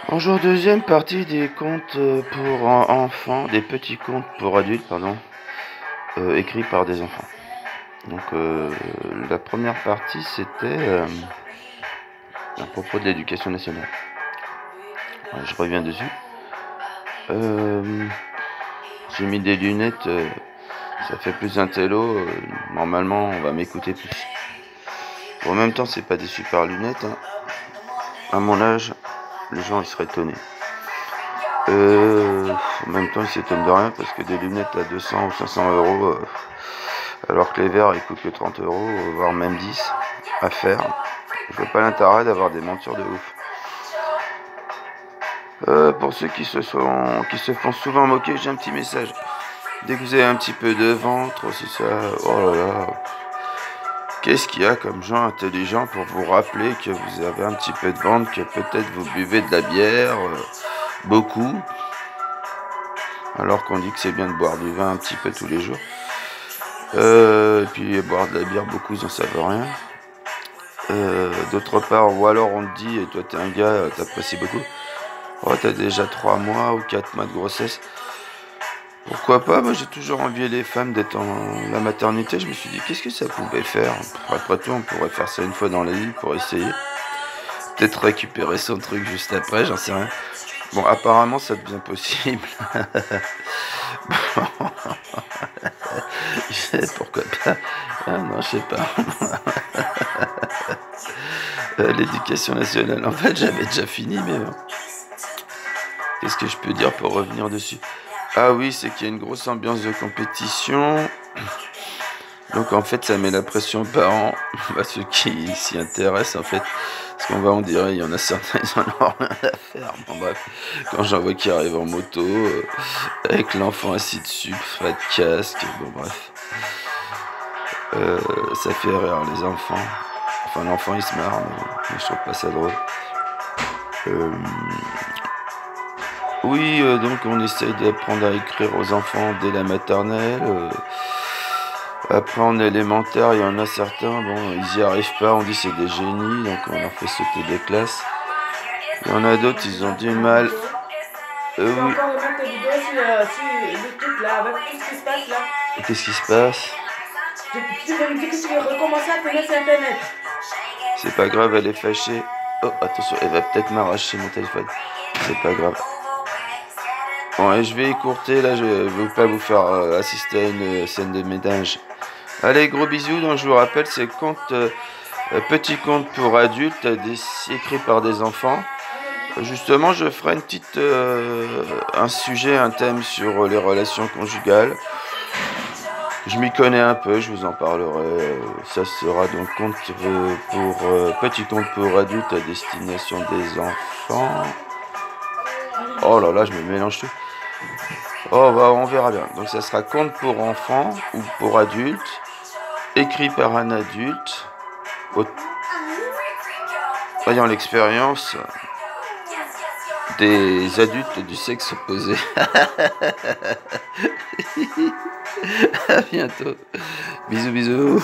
Bonjour, deuxième partie des contes pour enfants, des petits contes pour adultes, pardon, écrits par des enfants. Donc la première partie c'était à propos de l'éducation nationale. Alors, je reviens dessus. J'ai mis des lunettes, ça fait plus intello, normalement on va m'écouter plus. En même temps c'est pas des super lunettes, hein. À mon âge, les gens ils seraient étonnés. En même temps ils s'étonnent de rien parce que des lunettes à 200 ou 500 euros, alors que les verres ils coûtent que 30 euros, voire même 10 à faire. Je vois pas l'intérêt d'avoir des montures de ouf. Pour ceux qui se font souvent moquer, j'ai un petit message. Dès que vous avez un petit peu de ventre, c'est ça, oh là là. Qu'est-ce qu'il y a comme gens intelligents pour vous rappeler que vous avez un petit peu de ventre, que peut-être vous buvez de la bière, beaucoup, alors qu'on dit que c'est bien de boire du vin un petit peu tous les jours. Et puis boire de la bière, beaucoup ils en savent rien. D'autre part, ou alors on te dit, et toi t'es un gars, t'apprécies beaucoup, oh t'as déjà 3 mois ou 4 mois de grossesse. Pourquoi pas? Moi j'ai toujours envié les femmes d'être en la maternité. Je me suis dit qu'est-ce que ça pouvait faire? Après tout on pourrait faire ça une fois dans la vie pour essayer. Peut-être récupérer son truc juste après, j'en sais rien. Bon apparemment ça devient possible. Pourquoi pas? Ah non je sais pas. L'éducation nationale, en fait j'avais déjà fini mais qu'est-ce que je peux dire pour revenir dessus? Ah oui, c'est qu'il y a une grosse ambiance de compétition. Donc en fait, ça met la pression aux parents, à ceux qui s'y intéressent en fait. Parce qu'on va, on dirait, il y en a certains, ils en ont rien à faire. Bon bref, quand j'en vois qui arrivent en moto, avec l'enfant assis dessus, pas de casque, bon bref. Ça fait rire les enfants. Enfin l'enfant il se marre, mais je trouve pas ça drôle. Oui, donc on essaye d'apprendre à écrire aux enfants dès la maternelle. Après en élémentaire, il y en a certains, bon, ils y arrivent pas, on dit c'est des génies, donc on leur fait sauter des classes. Il y en a d'autres, ils ont du mal. Oui. Qu'est-ce qui se passe? Tu veux me dire que tu veux recommencer à connaître Internet? C'est pas grave, elle est fâchée. Oh, attention, elle va peut-être m'arracher mon téléphone. C'est pas grave. Bon, et je vais écourter, là, je ne veux pas vous faire assister à une scène de ménage. Allez, gros bisous, donc je vous rappelle, c'est petit conte pour adultes, écrit par des enfants. Justement, je ferai une petite, un sujet, un thème sur les relations conjugales. Je m'y connais un peu, je vous en parlerai. Ça sera donc petit conte pour adultes à destination des enfants. Oh là là, je me mélange tout. Oh bah on verra bien. Donc ça sera conte pour enfants ou pour adultes, écrit par un adulte, ayant l'expérience des adultes du sexe opposé. À bientôt. Bisous bisous.